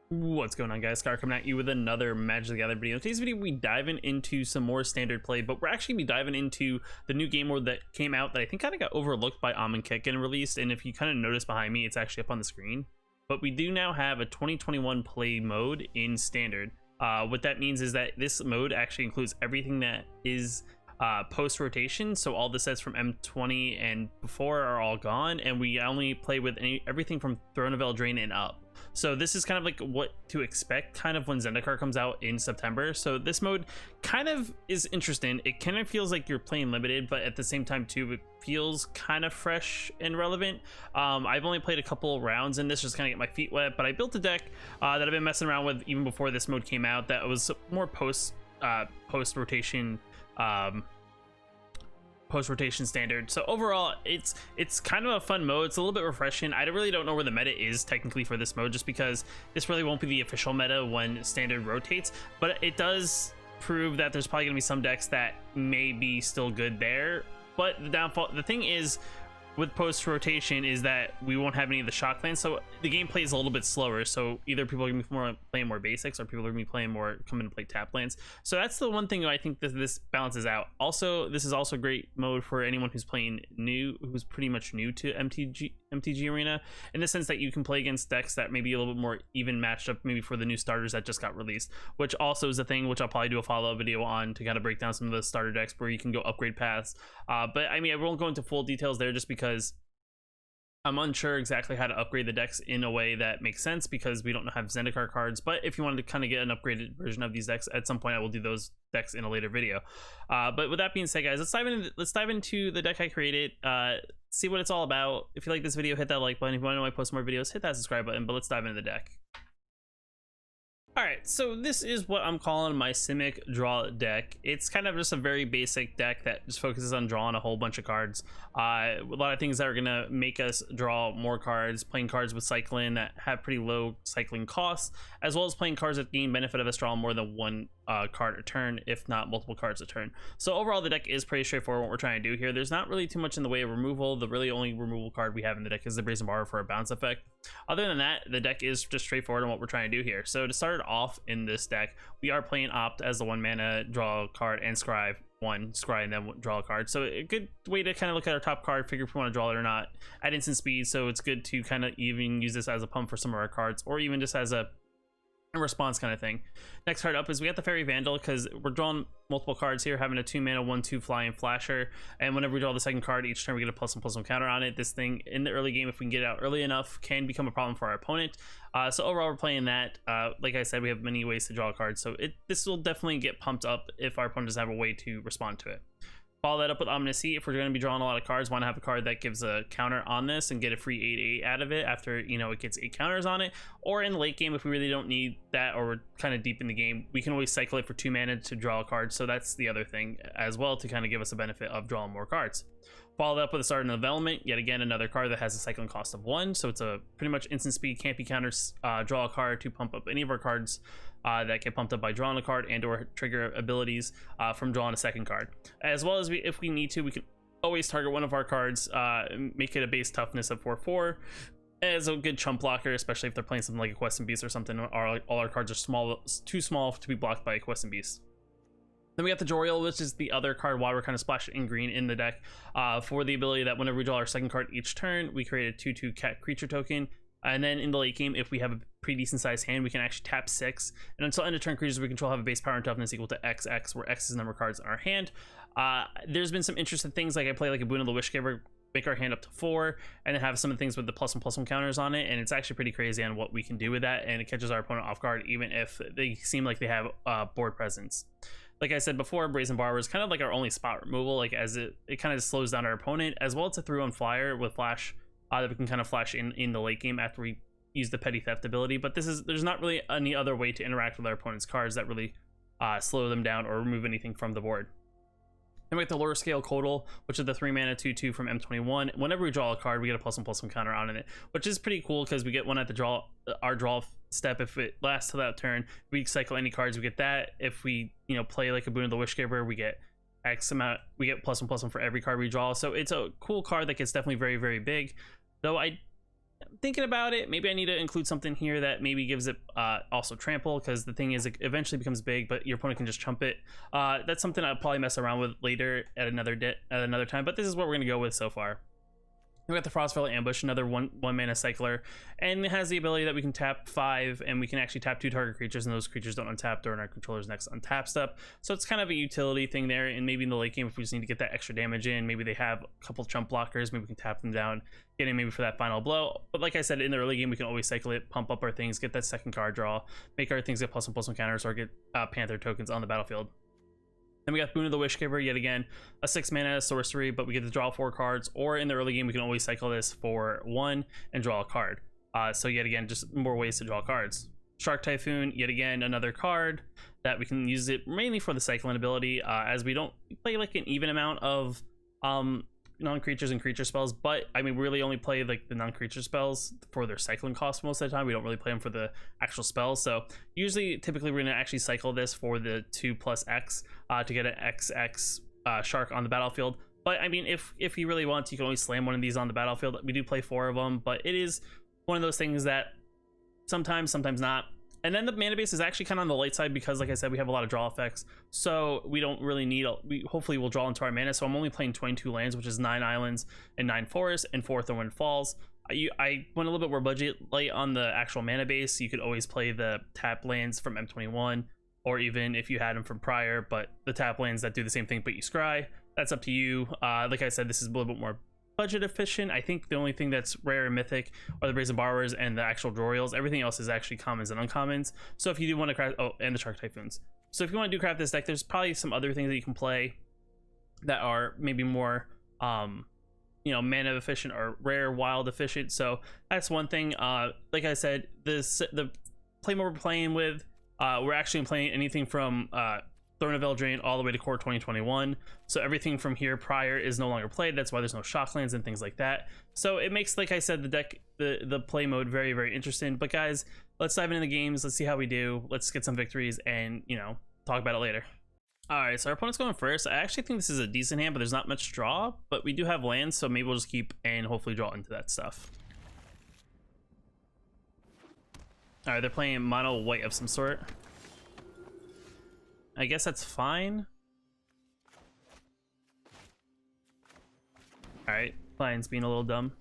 What's going on, guys? Scar coming at you with another Magic the Gathering video. In today's video, we diving into some more standard play, but we're actually be diving into the new game mode that came out that I think kind of got overlooked by Kick and released. And if you kind of notice behind me, it's actually up on the screen. But we do now have a 2021 play mode in standard. What that means is that this mode actually includes everything that is post rotation, so all the sets from M20 and before are all gone, and we only play with everything from Throne of Eldraine and up. So this is kind of like what to expect kind of when Zendikar comes out in September. So this mode kind of is interesting. It kind of feels like you're playing limited, but at the same time too, it feels kind of fresh and relevant. I've only played a couple rounds in this, just kind of get my feet wet, but I built a deck that I've been messing around with even before this mode came out that was more post rotation post-rotation standard. So overall, it's kind of a fun mode. It's a little bit refreshing. I really don't know where the meta is technically for this mode, just because this really won't be the official meta when standard rotates, but it does prove that there's probably gonna be some decks that may be still good there. But the thing is with post-rotation is that we won't have any of the shock lands, so the gameplay is a little bit slower. So either people are gonna be playing more basics, or people are gonna be playing more come in and play tap lands. So that's the one thing I think that this balances out. Also, this is also a great mode for anyone who's playing who's pretty much new to MTG Arena, in the sense that you can play against decks that may be a little bit more even matched up, maybe for the new starters that just got released, which also is a thing which I'll probably do a follow-up video on to kind of break down some of the starter decks where you can go upgrade paths. But I mean, I won't go into full details there, just because I'm unsure exactly how to upgrade the decks in a way that makes sense, because we don't have Zendikar cards. But if you wanted to kind of get an upgraded version of these decks, at some point I will do those decks in a later video. But with that being said, guys, let's dive into the deck I created, see what it's all about. If you like this video, hit that like button. If you want to know when I post more videos, hit that subscribe button. But let's dive into the deck. Alright, so this is what I'm calling my Simic draw deck. It's kind of just a very basic deck that just focuses on drawing a whole bunch of cards. A lot of things that are going to make us draw more cards, playing cards with cycling that have pretty low cycling costs, as well as playing cards that gain benefit of us drawing more than one card a turn, if not multiple cards a turn. So overall, the deck is pretty straightforward what we're trying to do here. There's not really too much in the way of removal. The really only removal card we have in the deck is the Brazen Borrower for a bounce effect. Other than that, the deck is just straightforward on what we're trying to do here. So to start off in this deck, we are playing Opt as the 1 mana, draw a card, and Scry and then draw a card. So a good way to kind of look at our top card, figure if we want to draw it or not at instant speed. So it's good to kind of even use this as a pump for some of our cards, or even just as a response kind of thing. Next card up is we got the Fairy Vandal, because we're drawing multiple cards here, having a 2 mana 1/2 flying flasher, and whenever we draw the second card each turn, we get a +1/+1 counter on it. This thing in the early game, if we can get it out early enough, can become a problem for our opponent. So overall, we're playing that. Like I said, we have many ways to draw cards, so this will definitely get pumped up if our opponent doesn't have a way to respond to it. Follow that up with Omnisci. If we're going to be drawing a lot of cards, want to have a card that gives a counter on this and get a free 8/8 out of it after, you know, it gets 8 counters on it. Or in the late game, if we really don't need that, or we're kind of deep in the game, we can always cycle it for 2 mana to draw a card. So that's the other thing as well, to kind of give us a benefit of drawing more cards. Follow that up with a Sergeant of Element, yet again another card that has a cycling cost of 1, so it's a pretty much instant speed, can't be counters, draw a card to pump up any of our cards that get pumped up by drawing a card, and or trigger abilities from drawing a second card. As well as if we need to, we can always target one of our cards, make it a base toughness of 4/4 as a good chump blocker, especially if they're playing something like a Questing Beast or something. All our cards are too small to be blocked by a Questing Beast. Then we got the Jolrael, which is the other card while we're kind of splashed in green in the deck, for the ability that whenever we draw our second card each turn, we create a 2/2 cat creature token. And then in the late game, if we have a pretty decent sized hand, we can actually tap 6. And until end of turn, creatures we control have a base power and toughness equal to XX, where X is the number of cards in our hand. There's been some interesting things, like I play like a Boon of the Wishgiver, make our hand up to 4, and then have some of the things with the +1/+1 counters on it, and it's actually pretty crazy on what we can do with that, and it catches our opponent off guard even if they seem like they have board presence. Like I said before, Brazen Borrower is kind of like our only spot removal, like as it kind of slows down our opponent, as well as a 3/1 flyer with flash that we can kind of flash in the late game after we use the Petty Theft ability. But there's not really any other way to interact with our opponent's cards that really slow them down or remove anything from the board. Then we get the Lower Scale Codal, which is the 3 mana 2/2 from M21. Whenever we draw a card, we get a +1/+1 counter on it, which is pretty cool because we get one at the our draw step. If it lasts to that turn, we cycle any cards, we get that. If we, you know, play like a Boon of the Wishgiver, we get X amount, we get +1/+1 for every card we draw. So it's a cool card that gets definitely very, very big. Though I thinking about it, maybe I need to include something here that maybe gives it also trample, because the thing is it eventually becomes big, but your opponent can just chump it. That's something I'll probably mess around with later at another time, but this is what we're gonna go with so far. We got the Frostfell Ambush, another one mana cycler, and it has the ability that we can tap 5, and we can actually tap 2 target creatures, and those creatures don't untap during our controller's next untap step. So it's kind of a utility thing there, and maybe in the late game, if we just need to get that extra damage in, maybe they have a couple chump blockers, maybe we can tap them down, get in maybe for that final blow. But like I said, in the early game, we can always cycle it, pump up our things, get that second card draw, make our things get +1/+1 counters, or get Panther tokens on the battlefield. Then we got Boon of the Wishgiver, yet again, a 6 mana sorcery, but we get to draw 4 cards, or in the early game, we can always cycle this for 1 and draw a card. So yet again, just more ways to draw cards. Shark Typhoon, yet again, another card that we can use it mainly for the cycling ability, as we don't play like an even amount of non-creatures and creature spells, but I mean, we really only play like the non-creature spells for their cycling cost most of the time. We don't really play them for the actual spells. So typically we're going to actually cycle this for the 2+X to get an XX shark on the battlefield. But I mean, if you really want, you can always slam one of these on the battlefield. We do play 4 of them, but it is one of those things that sometimes not. And then the mana base is actually kind of on the light side, because like I said, we have a lot of draw effects, so we don't really need hopefully we'll draw into our mana. So I'm only playing 22 lands, which is 9 islands and 9 forests and 4 Thornwind Falls. I went a little bit more budget light on the actual mana base. You could always play the tap lands from M21, or even if you had them from prior, but the tap lands that do the same thing but you scry, that's up to you. Like I said, this is a little bit more budget efficient. I think the only thing that's rare and mythic are the Brazen Borrowers and the actual Jolraels. Everything else is actually commons and uncommons. So if you do want to craft, and the Shark Typhoons. So if you want to do craft this deck, there's probably some other things that you can play that are maybe more mana efficient or rare wild efficient. So that's one thing. Like I said, the play mode we're playing with, we're actually playing anything from Throne of Eldraine all the way to Core 2021. So everything from here prior is no longer played. That's why there's no Shocklands and things like that. So it makes, like I said, the deck, the play mode very, very interesting. But guys, let's dive into the games. Let's see how we do. Let's get some victories and, talk about it later. All right, so our opponent's going first. I actually think this is a decent hand, but there's not much draw. But we do have lands, so maybe we'll just keep and hopefully draw into that stuff. All right, they're playing mono white of some sort. I guess that's fine. All right, Lion's being a little dumb.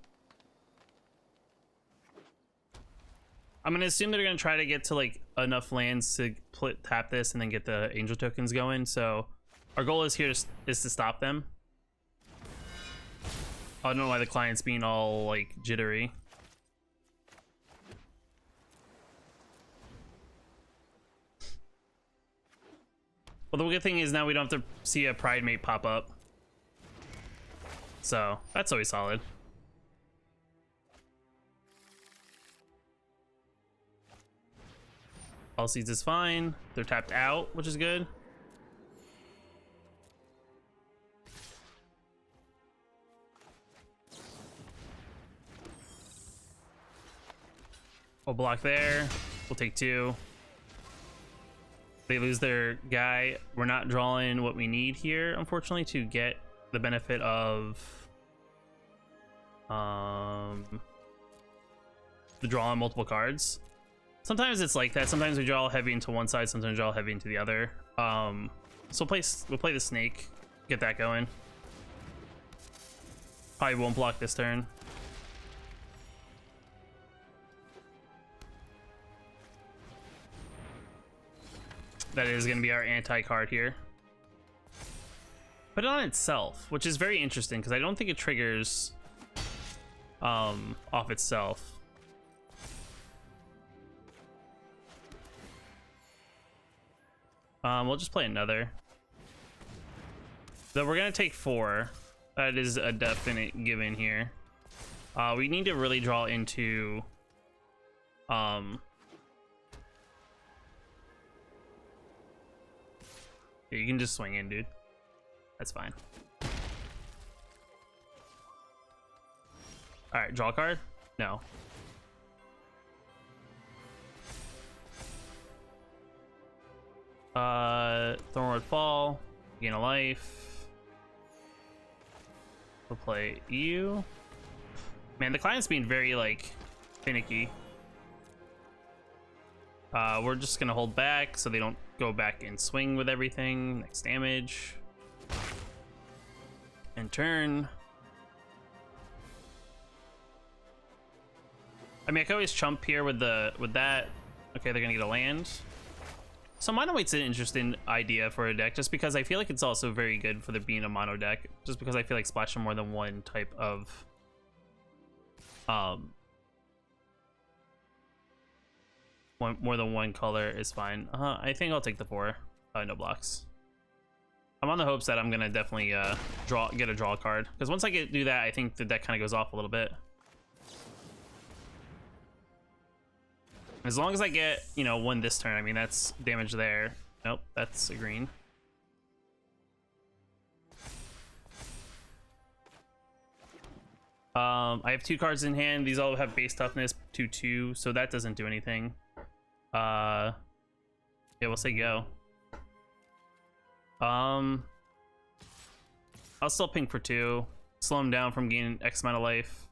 I'm gonna assume they're gonna try to get to like enough lands to tap this and then get the angel tokens going. So our goal is here is to stop them. I don't know why the client's being all like jittery. Well, the good thing is now we don't have to see a Pride Mate pop up. So, that's always solid. All seeds is fine. They're tapped out, which is good. We'll block there. We'll take 2. They lose their guy. We're not drawing what we need here, unfortunately, to get the benefit of the draw on multiple cards. Sometimes it's like that. Sometimes we draw heavy into one side, sometimes we draw heavy into the other. So we'll play the snake, get that going. Probably won't block this turn. That is going to be our anti-card here. Put it on itself, which is very interesting because I don't think it triggers off itself. We'll just play another. So we're going to take 4. That is a definite given here. We need to really draw into... You can just swing in, dude. That's fine. Alright, draw a card? No. Thornwood Fall. Gain a life. We'll play you. Man, the client's being very, like, finicky. We're just gonna hold back so they don't go back and swing with everything. Next damage. And turn. I mean, I could always chump here with that. Okay, they're gonna get a land. So Mono White's an interesting idea for a deck, just because I feel like it's also very good for the being a mono deck. Just because I feel like splashing more than one type of more than one color is fine. I think I'll take the 4. No blocks. I'm on the hopes that I'm gonna definitely get a draw card, because once I do that, I think the deck kind of goes off a little bit. As long as I get, you know, 1 this turn, I mean, that's damage there. Nope, that's a green. I have 2 cards in hand. These all have base toughness 2/2, so that doesn't do anything. Yeah, we'll say go. I'll still ping for 2. Slow him down from gaining X amount of life.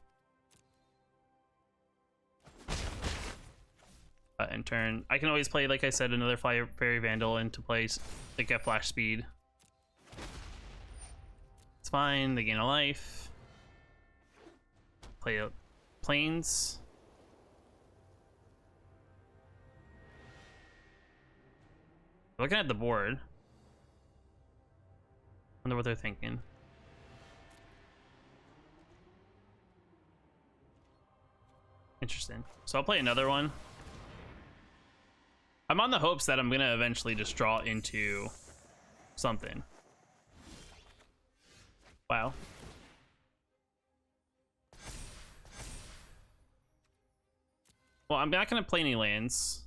And turn. I can always play, like I said, another Fairy Vandal into play, like at flash speed. It's fine. They gain a life. Play planes. Looking at the board. Wonder what they're thinking. Interesting. So I'll play another one. I'm on the hopes that I'm gonna eventually just draw into something. Wow. Well, I'm not gonna play any lands.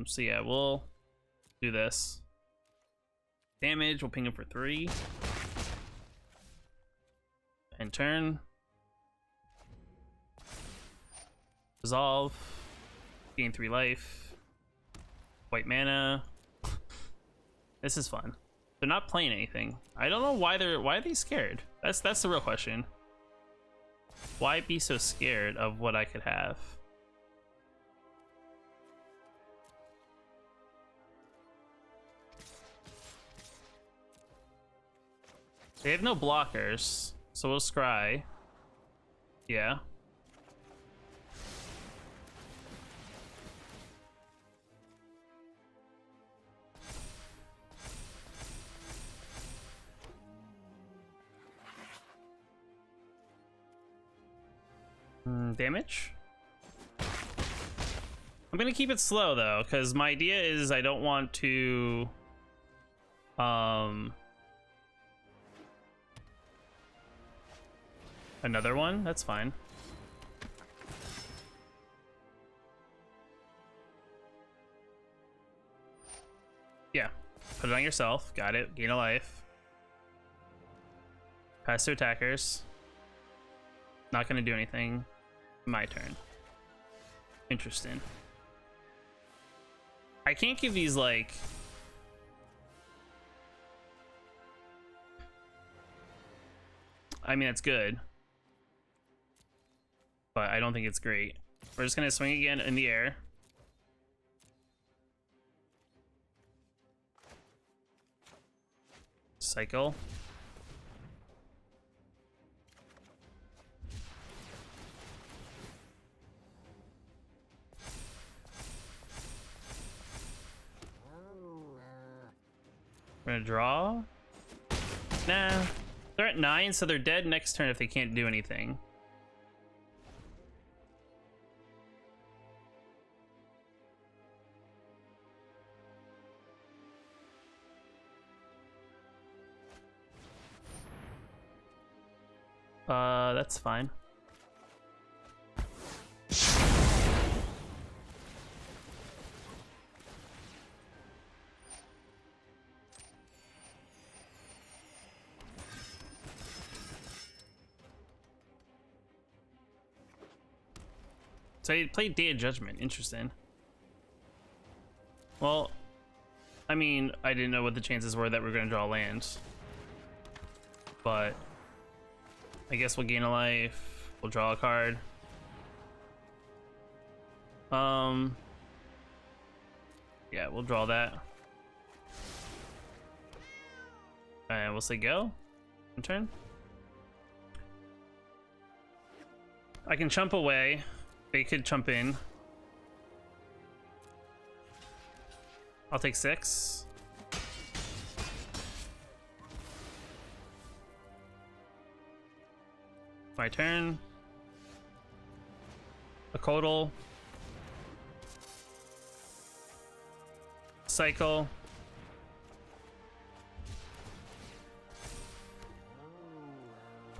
So yeah, we'll do this. Damage, we'll ping him for 3. And turn. Resolve. Gain 3 life. White mana. This is fun. They're not playing anything. I don't know why are they scared? That's the real question. Why be so scared of what I could have? They have no blockers, so we'll scry. Yeah. Damage? I'm gonna keep it slow though, because my idea is I don't want to another one. That's fine. Yeah, put it on yourself. Got it. Gain a life. Pass to attackers. Not gonna do anything. My turn. Interesting. I can't give these like... I mean, it's good. But I don't think it's great. We're just gonna swing again in the air. Cycle. We're gonna draw. Nah. They're at 9, so they're dead next turn if they can't do anything. That's fine. So he played Day of Judgment. Interesting. Well, I mean, I didn't know what the chances were that we're going to draw land. But I guess we'll gain a life. We'll draw a card. Yeah, we'll draw that. And we'll say go. Turn. I can chump away. They could chump in. I'll take 6. My turn. A Codal. Cycle.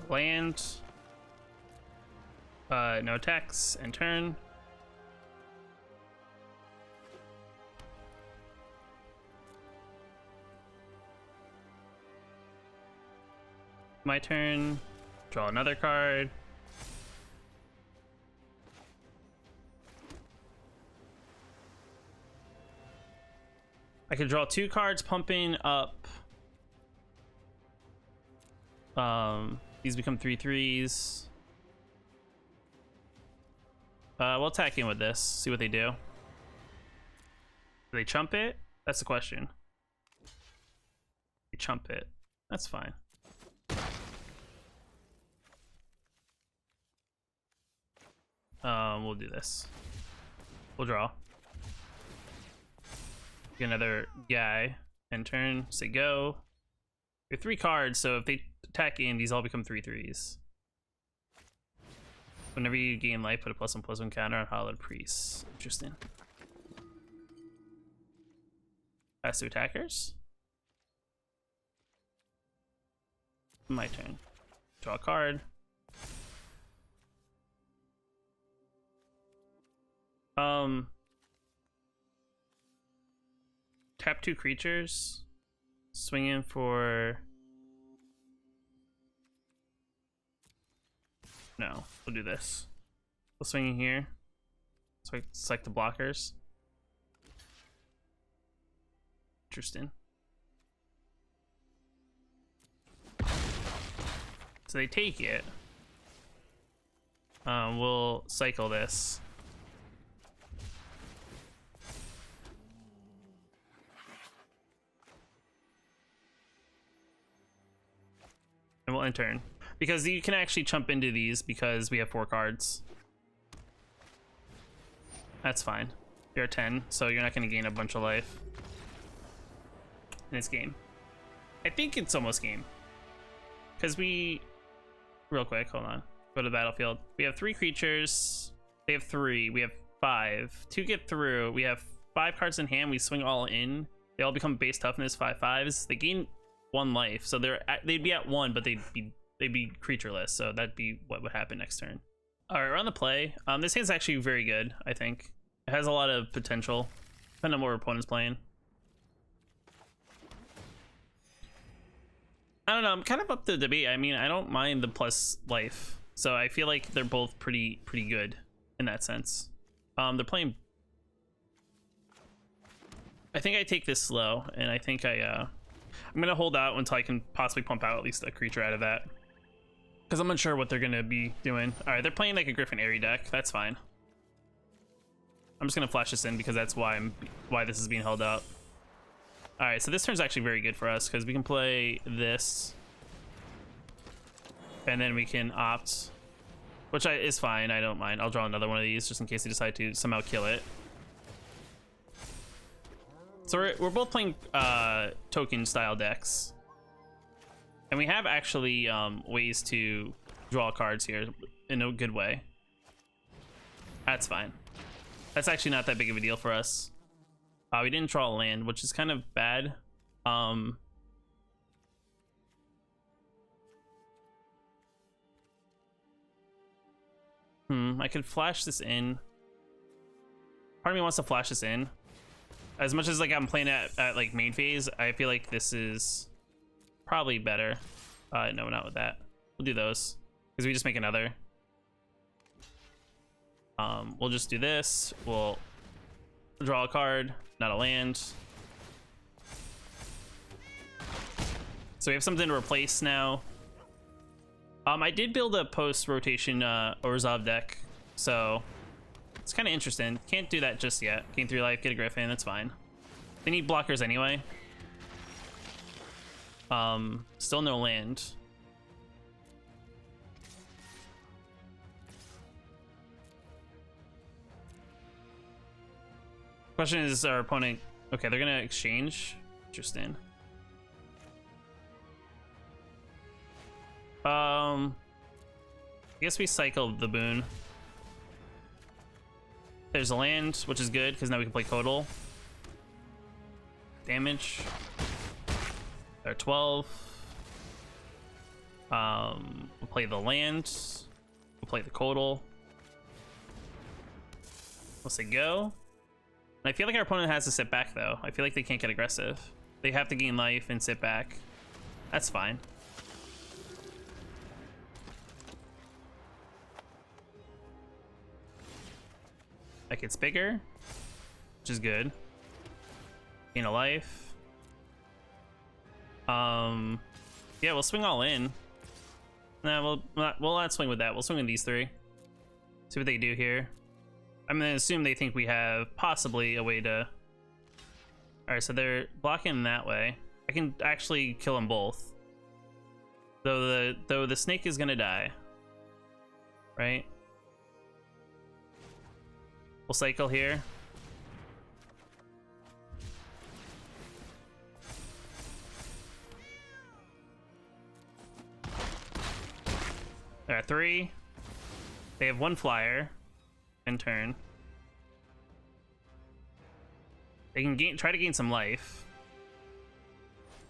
Land. No attacks and turn. My turn. Draw another card. I can draw 2 cards, pumping up. These become 3/3s. We'll attack in with this. See what they do. Do they chump it? That's the question. They chump it. That's fine. We'll do this. We'll draw. Get another guy and turn. Say go. We have 3 cards, so if they attack in, these all become 3/3s. Whenever you gain life, put a +1/+1 counter on Hallowed Priests. Interesting. Pass to attackers. My turn. Draw a card. Tap 2 creatures. Swing in for... No, we'll do this. We'll swing in here. So I select the blockers. Interesting. So they take it. We'll cycle this. And we'll end turn. Because you can actually chump into these because we have 4 cards. That's fine. You're at 10, so you're not going to gain a bunch of life. And it's game. I think it's almost game. Because we... Real quick, hold on. Go to the battlefield. We have 3 creatures. They have 3. We have 5. To get through, we have 5 cards in hand. We swing all in. They all become base toughness 5/5s. They gain 1 life, so they'd be at 1, but they'd be creatureless, so that'd be what would happen next turn. All right, we're on the play. This hand's actually very good. I think it has a lot of potential, depending on what our opponent's playing. I don't know. I'm kind of up to debate. I mean, I don't mind the plus life, so I feel like they're both pretty good in that sense. They're playing. I think I take this slow, and I think I'm gonna hold out until I can possibly pump out at least a creature out of that, because I'm unsure what they're gonna be doing. All right, they're playing like a Griffin Airy deck. That's fine. I'm just gonna flash this in because that's why this is being held up. All right, so this turn's actually very good for us because we can play this, and then we can opt, which is fine. I don't mind. I'll draw another one of these just in case they decide to somehow kill it. So we're both playing token style decks, and we have actually ways to draw cards here in a good way. That's fine. That's actually not that big of a deal for us. We didn't draw a land, which is kind of bad. I could flash this in. Part of me wants to flash this in. As much as like I'm playing at like main phase, I feel like this is probably better. No, not with that. We'll do those because we just make another. We'll just do this. We'll draw a card, not a land. So we have something to replace now. I did build a post-rotation Orzhov deck, so it's kind of interesting. Can't do that just yet. Gain 3 life, get a Griffin, that's fine. They need blockers anyway. Still no land. Question is, our opponent... Okay, they're gonna exchange. Interesting. I guess we cycled the boon. There's a land, which is good because now we can play Codal. Damage. They're 12. We'll play the land. We'll play the Codal. We'll say go. And I feel like our opponent has to sit back though. I feel like they can't get aggressive. They have to gain life and sit back. That's fine. Like it's bigger, which is good. Gain a life. Yeah, we'll swing all in. Nah, we'll not swing with that. We'll swing with these 3. See what they do here. I'm gonna assume they think we have possibly a way to... Alright, so they're blocking that way. I can actually kill them both. Though the snake is gonna die. Right? We'll cycle here. There are 3. They have 1 flyer. In turn. They can try to gain some life.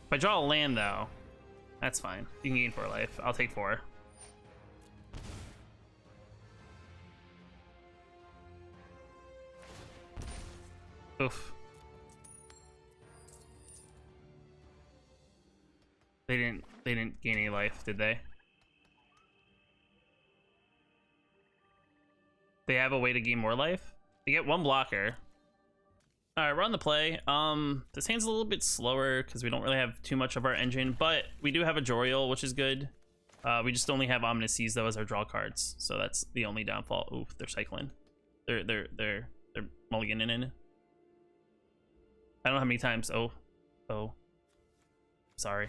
If I draw a land though, that's fine. You can gain 4 life. I'll take 4. Oof. They didn't gain any life, did they? They have a way to gain more life? They get 1 blocker. Alright, we're on the play. This hand's a little bit slower because we don't really have too much of our engine, but we do have a Jolrael, which is good. We just only have Ominous Seas though as our draw cards, so that's the only downfall. Oof, they're cycling. They're mulliganing in. I don't know how many times. Oh. Sorry.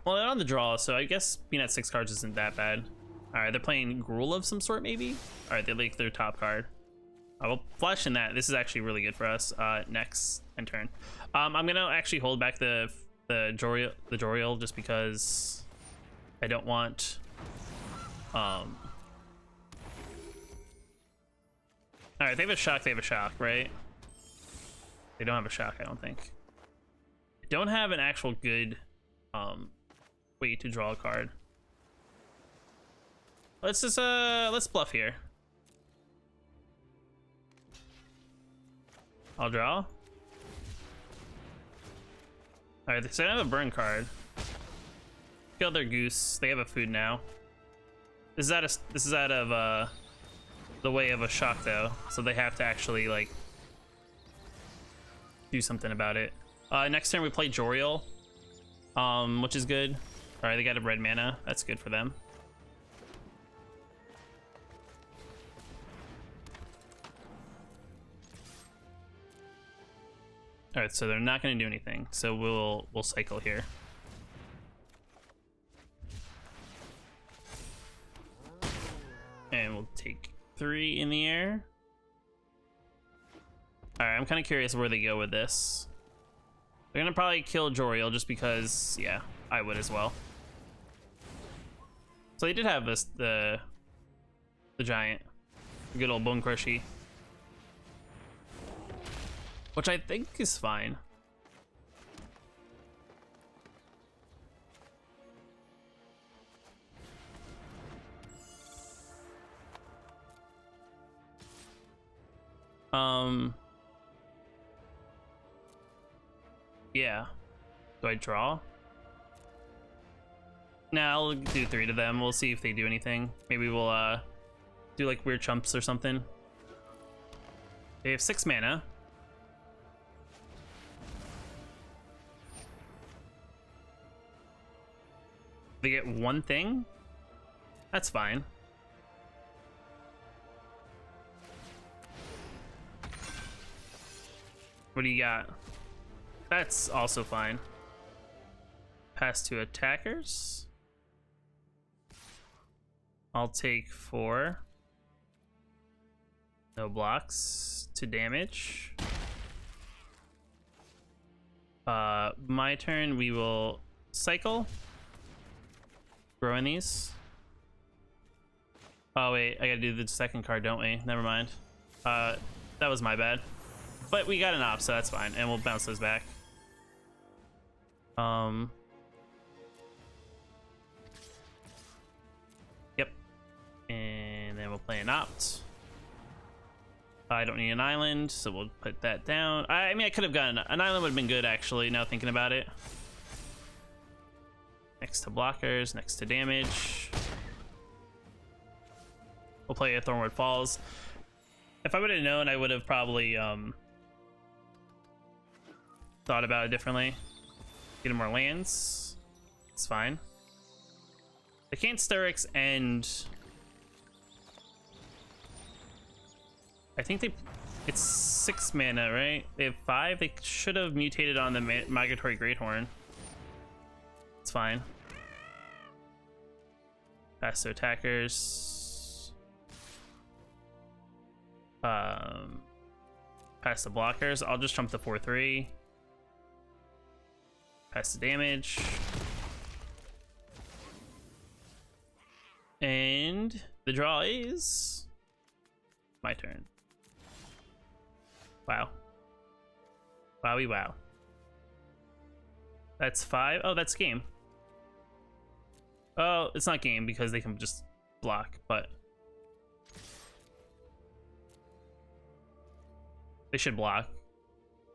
Well, they're on the draw, so I guess being at 6 cards isn't that bad. Alright, they're playing Gruul of some sort, maybe? Alright, they like their top card. We'll flash in that. This is actually really good for us. Next end turn. I'm gonna actually hold back the Jolrael just because I don't want alright, they have a shock, right? They don't have a shock, I don't think. They don't have an actual good way to draw a card. Let's just let's bluff here. I'll draw. Alright, so I have a burn card. Kill their goose. They have a food now. This is out of the way of a shock though, so they have to actually like do something about it. Next turn we play Jolrael, which is good. Alright, they got a red mana. That's good for them. Alright, so they're not going to do anything, so we'll cycle here. And we'll take 3 in the air. Alright, I'm kind of curious where they go with this. They're going to probably kill Jolrael just because, yeah, I would as well. So they did have this, the giant, good old Bone Crushy. Which I think is fine. Yeah. Do I draw? Nah, I'll do 3 to them. We'll see if they do anything. Maybe we'll do like weird chumps or something. They have 6 mana. They get one thing? That's fine. What do you got? That's also fine. Pass to attackers. I'll take 4. No blocks to damage. My turn, we will cycle. Growing these. Oh wait, I gotta do the second card, don't we? Never mind. That was my bad. But we got an op, so that's fine, and we'll bounce those back. Yep. And then we'll play an opt. I don't need an island, so we'll put that down. I mean, I could have gotten an island, would have been good actually, now thinking about it. Next to blockers, next to damage. We'll play a Thornwood Falls. If I would have known, I would have probably thought about it differently. Get more lands. It's fine. They can't Styrex and I think it's 6 mana, right? They have 5. They should have mutated on the Migratory Greathorn. It's fine. Pass to attackers. Pass to blockers. I'll just jump to 4/3. Pass the damage. And the draw is my turn. Wow. Wowie wow. That's 5. Oh, that's game. Oh, it's not game because they can just block, but they should block.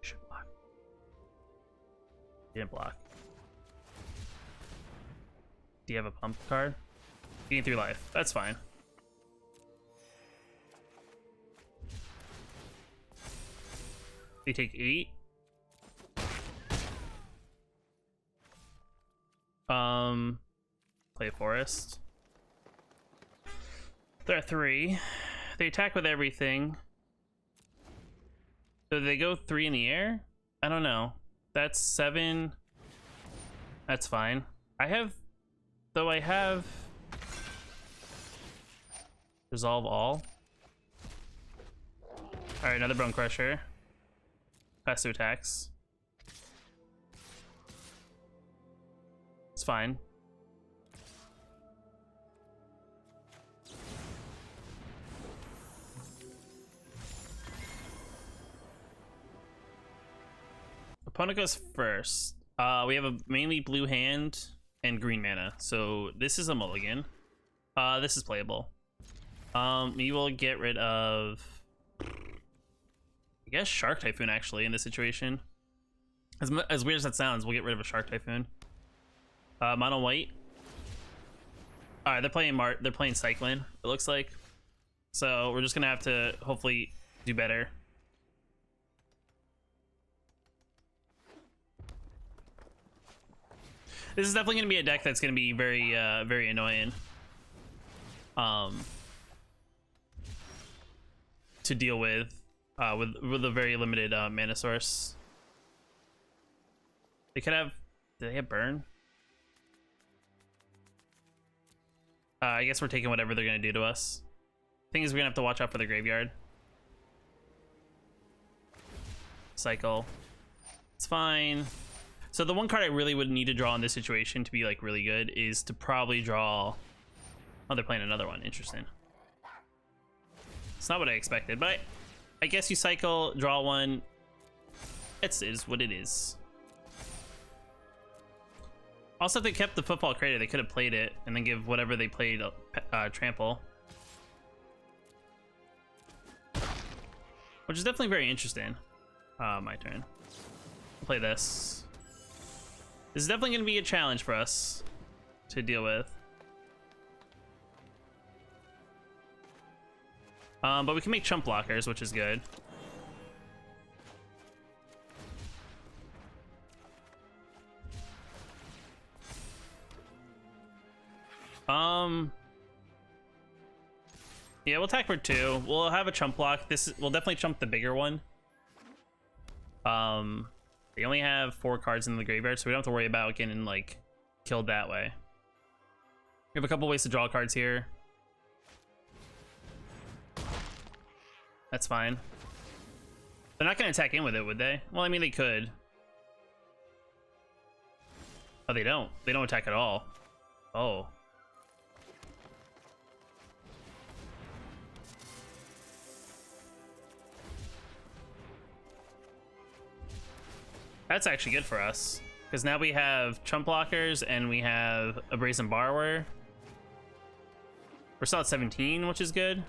They should block. Didn't block. Do you have a pump card? Gain 3 life. That's fine. They take 8. Play a forest. They're at 3. They attack with everything. So they go 3 in the air? I don't know. That's 7. That's fine. I have Resolve All. Alright, another Bone Crusher. Pass to attacks. It's fine. Opponent goes first. We have a mainly blue hand and green mana, so this is a mulligan. This is playable. We will get rid of, I guess, Shark Typhoon actually in this situation. As weird as that sounds, we'll get rid of a Shark Typhoon. Mono white. All right, they're playing Cyclone, it looks like. So we're just gonna have to hopefully do better. This is definitely gonna be a deck that's gonna be very, very annoying. To deal with a very limited mana source. They could have. Do they have burn? I guess we're taking whatever they're gonna do to us. Thing is, we're gonna have to watch out for the graveyard. Cycle. It's fine. So the one card I really would need to draw in this situation to be like really good is to probably draw. Oh, they're playing another one. Interesting. It's not what I expected, but I guess you cycle, draw one. It is what it is. Also, if they kept the Footfall Crater, they could have played it and then give whatever they played trample. Which is definitely very interesting. My turn. I'll play this. This is definitely going to be a challenge for us to deal with. But we can make chump blockers, which is good. Yeah, we'll attack for 2. We'll have a chump block. We'll definitely chump the bigger one. They only have 4 cards in the graveyard, so we don't have to worry about getting like killed that way. We have a couple ways to draw cards here. That's fine. They're not gonna attack in with it, would they? Well, I mean, they could. Oh, they don't. They don't attack at all. Oh. That's actually good for us, because now we have chump blockers and we have a brazen borrower. We're still at 17, which is good.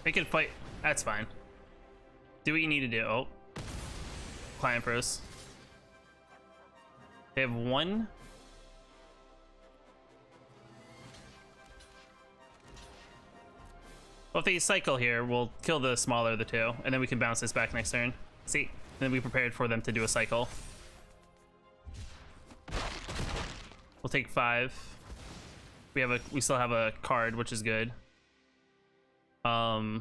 We can fight. That's fine. Do what you need to do. Oh, client froze. They have 1. Well, if they cycle here, we'll kill the smaller of the 2, and then we can bounce this back next turn. See, then we prepared for them to do a cycle. We'll take 5. We still have a card, which is good. Yeah,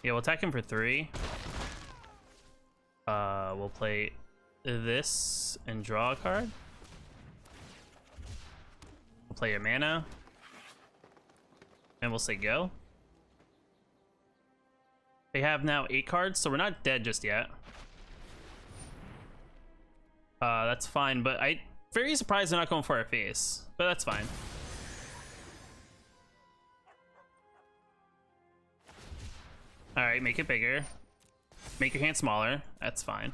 we'll attack him for 3. We'll play this and draw a card. We'll play a mana. And we'll say go. They have now 8 cards, so we're not dead just yet. That's fine, but I'm very surprised they're not going for our face, but that's fine. All right, make it bigger. Make your hand smaller. That's fine.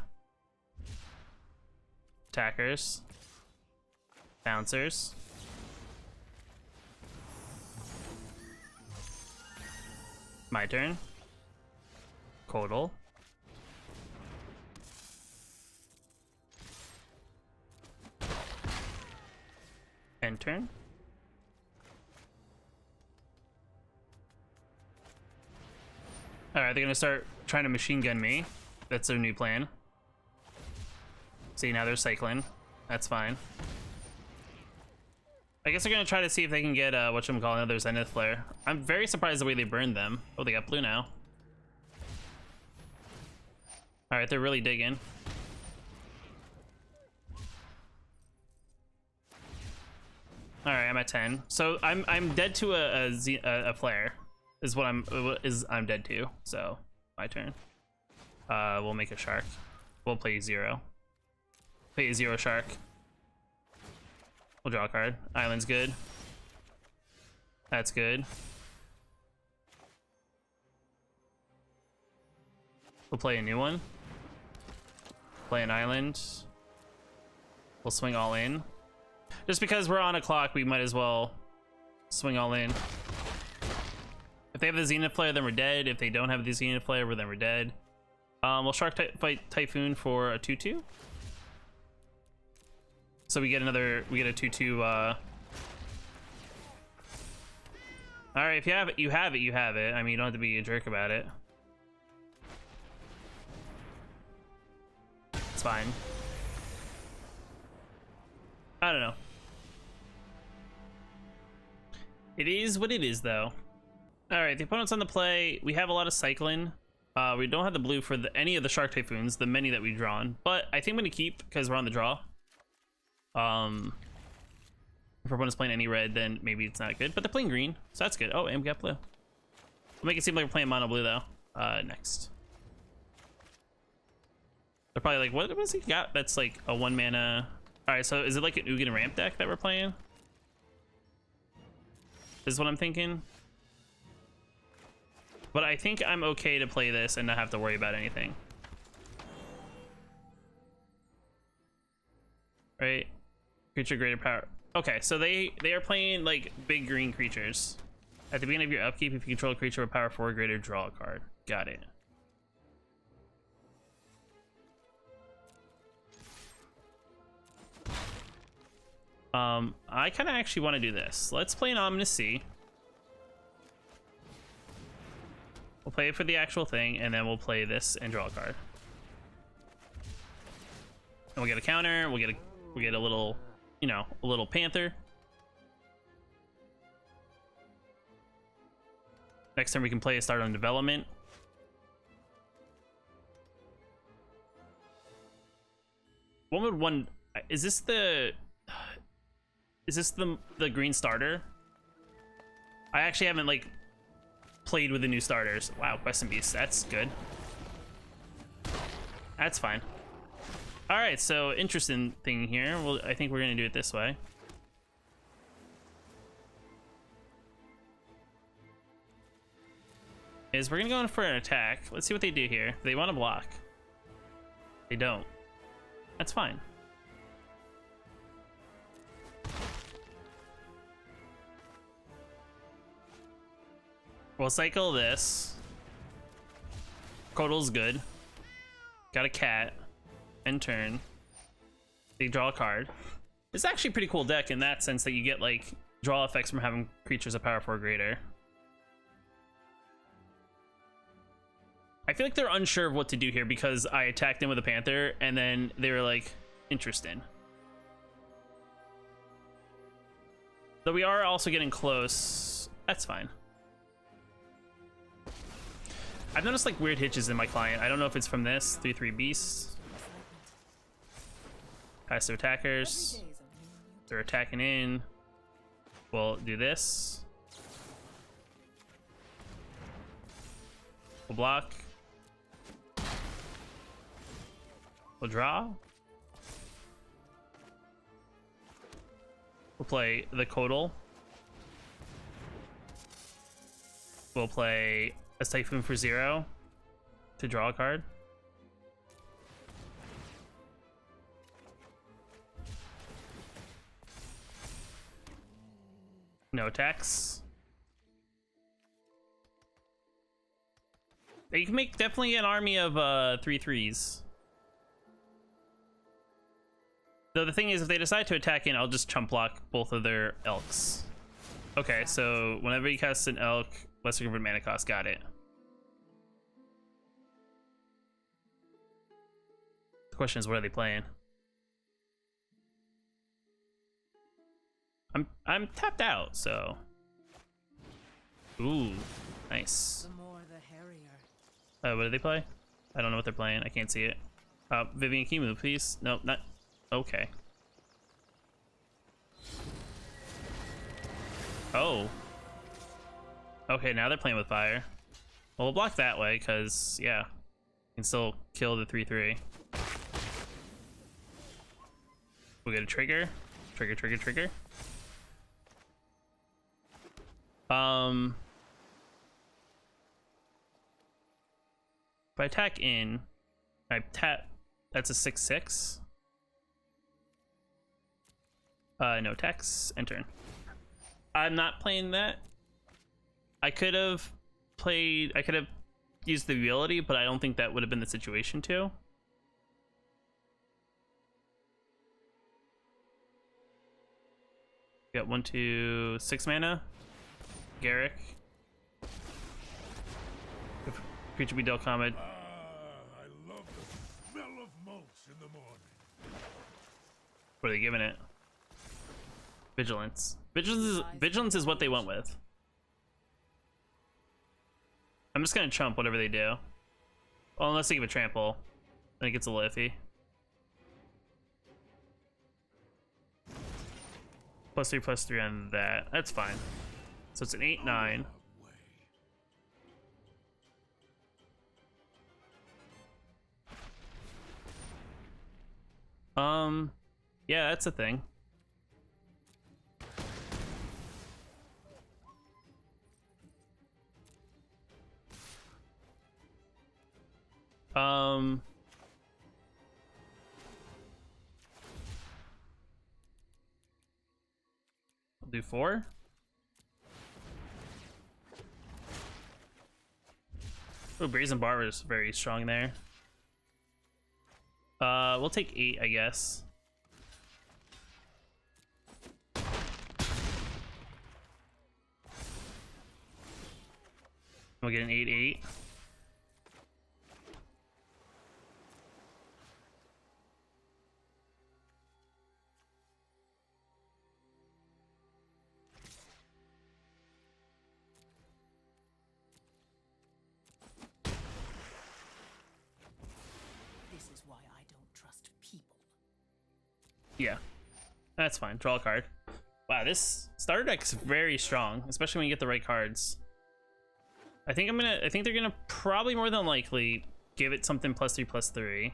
Attackers. Bouncers. My turn. Codal. End turn. Alright, they're gonna start trying to machine gun me. That's their new plan. See, now they're cycling. That's fine. I guess they're gonna try to see if they can get whatchamacallit, another Zenith Flare. I'm very surprised the way they burned them. Oh, they got blue now. Alright, they're really digging. Alright, I'm at 10. So I'm dead to a flare. Is what I'm dead to. So my turn. We'll make a shark. We'll play 0. Play a 0 shark. We'll draw a card. Island's good. That's good. We'll play a new one. Play an island. We'll swing all in. Just because we're on a clock, we might as well swing all in. If they have the Zenith Flare, then we're dead. If they don't have the Zenith Flare, then we're dead. We'll Shark fight Typhoon for a 2/2. So we get a 2/2. All right, if you have it, you have it. You have it. I mean, you don't have to be a jerk about it. It's fine. I don't know. It is what it is, though. All right, the opponent's on the play. We have a lot of cycling. We don't have the blue for any of the Shark Typhoons, the many that we've drawn. But I think I'm gonna keep because we're on the draw. If our opponent's playing any red, then maybe it's not good. But they're playing green, so that's good. Oh, and we got blue. We'll make it seem like we're playing mono blue though. Next. They're probably like, what has he got? That's like a 1 mana. All right, so is it like an Ugin ramp deck that we're playing? This is what I'm thinking. But I think I'm okay to play this and not have to worry about anything. Right? Creature greater power. Okay, so they are playing like big green creatures. At the beginning of your upkeep, if you control a creature with power 4 or greater, draw a card. Got it. I kind of actually want to do this. Let's play an Ominous Sea. We'll play it for the actual thing, and then we'll play this and draw a card. And we'll get a counter. We'll get a little, you know, a little panther. Next time we can play a start on development. What would one? Is this the green starter? I actually haven't like played with the new starters. Wow, Quest and Beast, that's good. That's fine. All right, so interesting thing here. Well, I think we're gonna do it this way. Is we're gonna go in for an attack. Let's see what they do here. They want to block. They don't. That's fine. We'll cycle this. Codal's good. Got a cat. End turn. They draw a card. It's actually a pretty cool deck in that sense that you get like draw effects from having creatures of power 4 greater. I feel like they're unsure of what to do here because I attacked them with a panther and then they were like, interesting. Though we are also getting close. That's fine. I've noticed like weird hitches in my client. I don't know if it's from this 3/3 beasts. Passive attackers. They're attacking in. We'll do this. We'll block. We'll draw. We'll play the Codal. We'll play a Typhoon for 0 to draw a card. No attacks. You can make definitely an army of 3/3s. Though the thing is, if they decide to attack in, I'll just chump block both of their elks. Okay, so whenever you cast an elk, lesser convert mana cost, got it. The question is, what are they playing? I'm tapped out, so. Ooh, nice. The more the harrier. What do they play? I don't know what they're playing. I can't see it. Vivian, can you move, please? No, not. Okay. Oh. Okay, now they're playing with fire. Well, we'll block that way, because, yeah. You can still kill the 3/3. We'll get a trigger. Trigger, trigger, trigger. If I attack in, I tap, that's a 6/6. No attacks, end turn. I'm not playing that. I could have used the ability, but I don't think that would have been the situation too. Got 1, 2, 6 mana. Garrick. If creature be dealt combat. I love the smell of malts in the morning. What are they giving it? Vigilance. Vigilance is what they went with. I'm just gonna chump whatever they do. Well, unless they give a trample. I think it's a little iffy. +3/+3 on that. That's fine. So it's an 8/9. Yeah, that's a thing. I'll do 4. Oh, Brazen Bar is very strong there. We'll take 8, I guess. We'll get an 8/8. Yeah, that's fine. Draw a card. Wow, this starter deck is very strong, especially when you get the right cards. I think they're gonna probably more than likely give it something +3/+3.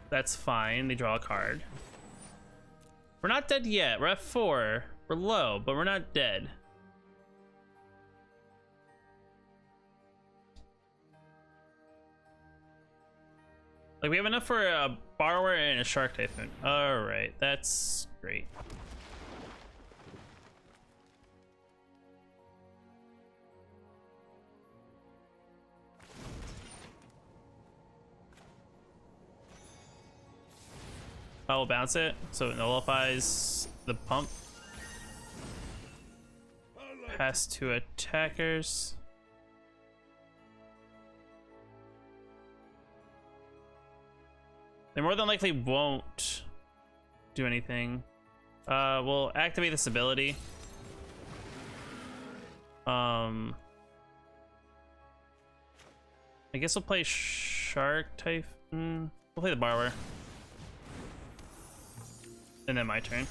That's fine. They draw a card. We're not dead yet. We're at 4. We're low, but we're not dead. Like, we have enough for a Borrower and a Shark Typhoon. Alright, that's great. I will bounce it, so it nullifies the pump. Pass to attackers. They more than likely won't do anything. We'll activate this ability. I guess we'll play Shark Typhoon. We'll play the Borrower. And then my turn.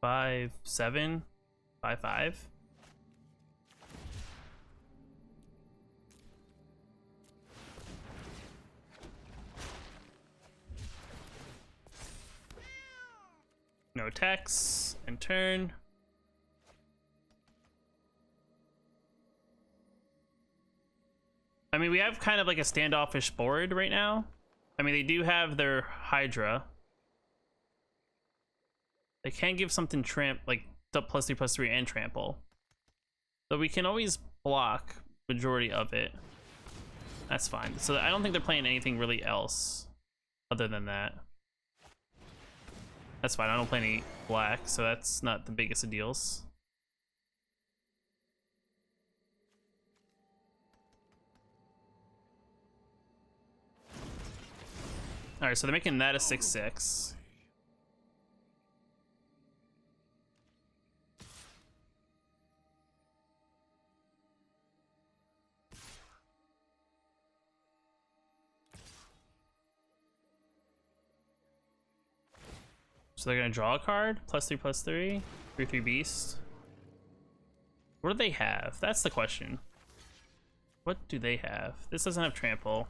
Five, 7, 5, 5. No attacks and turn. I mean, we have kind of like a standoffish board right now. I mean, they do have their Hydra. They can give something like the +3/+3 and trample. So we can always block majority of it. That's fine. So I don't think they're playing anything really else other than that. That's fine. I don't play any black, so that's not the biggest of deals. All right, so they're making that a 6/6. So they're gonna draw a card, +3/+3, 3/3 beast. What do they have? That's the question. What do they have? This doesn't have trample.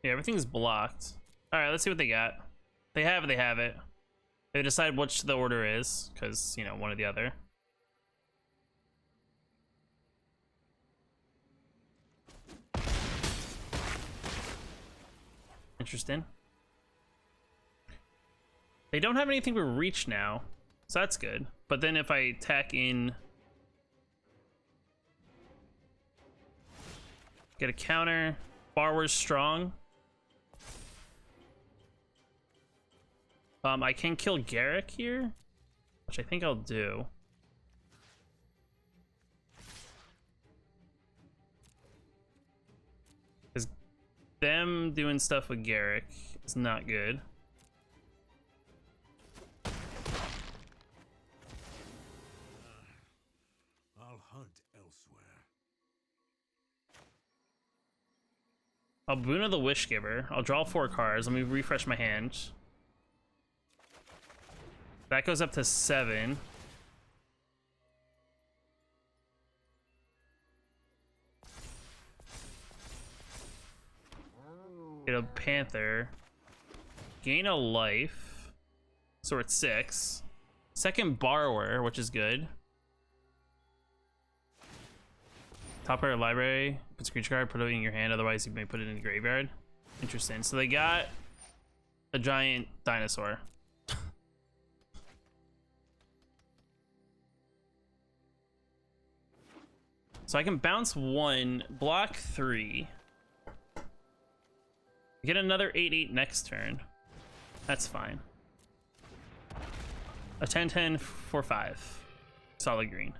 Yeah, everything's blocked. All right, let's see what they got. They have it. They decide which the order is, because, you know, one or the other. Interesting. They don't have anything with reach now, so that's good. But then if I tack in, get a counter, Borrower's strong. I can kill Garrick here, which I think I'll do. Because them doing stuff with Garrick is not good. I'll hunt elsewhere. I'll Boona the Wish Giver. I'll draw 4 cards. Let me refresh my hand. That goes up to 7. Get a Panther. Gain a life. So we're at 6. Second Borrower, which is good. Top card of library. Puts a creature card, put it in your hand, otherwise you may put it in the graveyard. Interesting. So they got a giant dinosaur. So I can bounce 1, block 3. Get another 8/8 next turn. That's fine. A 10/10 for 5. Solid green.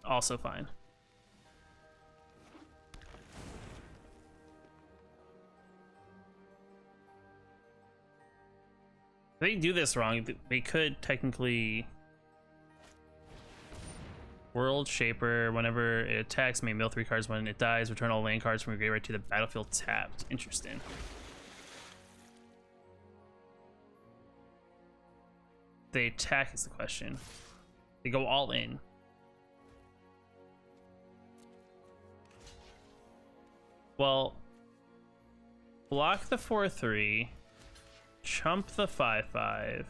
also fine. If they do this wrong, they could technically World Shaper. Whenever it attacks, may mill 3 cards. When it dies, return all land cards from your graveyard to the battlefield tapped. Interesting. They attack is the question. They go all in. Well, block the 4/3, chump the 5/5,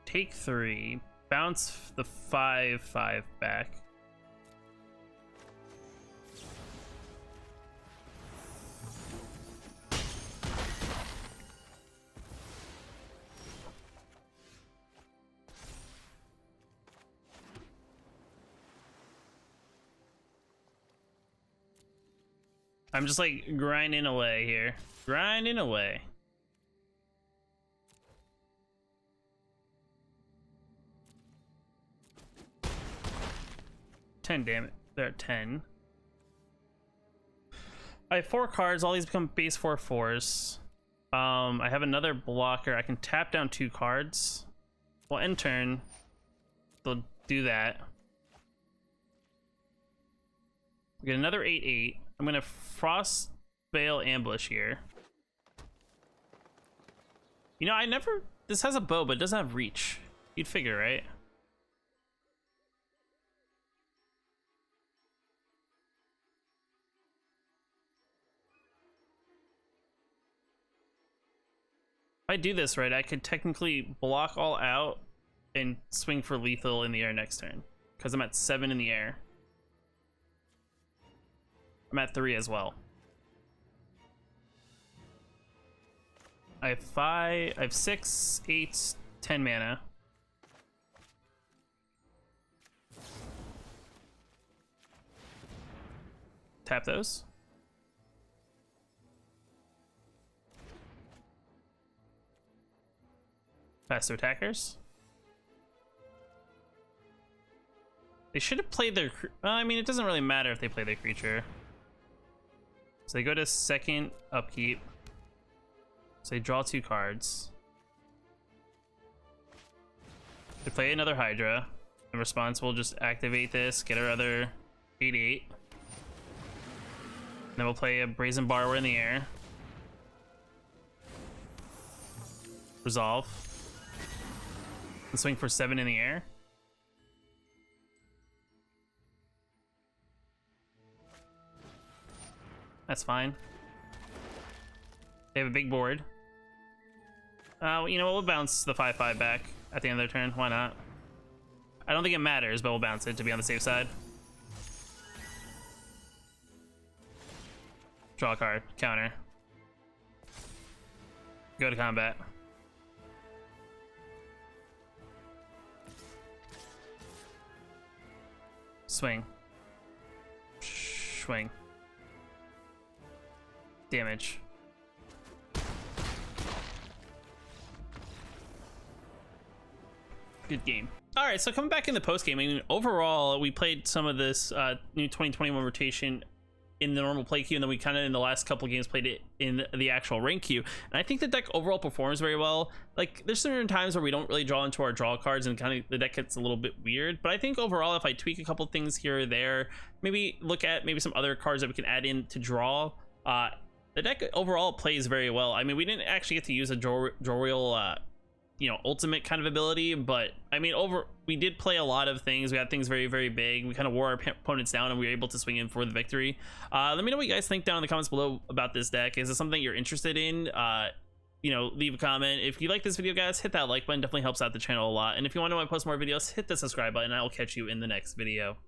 take 3, bounce the 5/5 back. I'm just like grinding away here. Grinding away. $10 damage. They're at 10. I have 4 cards. All these become base 4/4s. I have another blocker. I can tap down 2 cards. Well, end turn, they'll do that. We get another 8/8. I'm gonna Frost Veil Ambush here. You know, this has a bow, but it doesn't have reach. You'd figure, right? If I do this right, I could technically block all out and swing for lethal in the air next turn, because I'm at 7 in the air. I'm at 3 as well. I have 6, 8, 10 mana. Tap those. Pass to attackers. They should have played their... I mean, it doesn't really matter if they play their creature. So they go to second upkeep. So they draw 2 cards. They play another Hydra. In response, we'll just activate this, get our other 8/8. Then we'll play a Brazen Borrower in the air. Resolve. And swing for 7 in the air. That's fine. They have a big board. You know, we'll bounce the 5/5 back at the end of their turn. Why not? I don't think it matters, but we'll bounce it to be on the safe side. Draw a card. Counter. Go to combat. Swing. Swing. Damage. Good game. All right, so coming back in the post game, I mean, overall, we played some of this new 2021 rotation in the normal play queue, and then we kind of in the last couple of games played it in the actual rank queue. And I think the deck overall performs very well. Like, there's certain times where we don't really draw into our draw cards, and kind of the deck gets a little bit weird. But I think overall, if I tweak a couple things here or there, maybe look at maybe some other cards that we can add in to draw, the deck overall plays very well. I mean, we didn't actually get to use a Jolrael, you know, ultimate kind of ability, but I mean, we did play a lot of things. We had things very, very big. We kind of wore our opponents down, and we were able to swing in for the victory. Let me know what you guys think down in the comments below about this deck. Is it something you're interested in? You know, leave a comment. If you like this video, guys, hit that like button. Definitely helps out the channel a lot. And if you want to know when I post more videos, hit the subscribe button. I will catch you in the next video.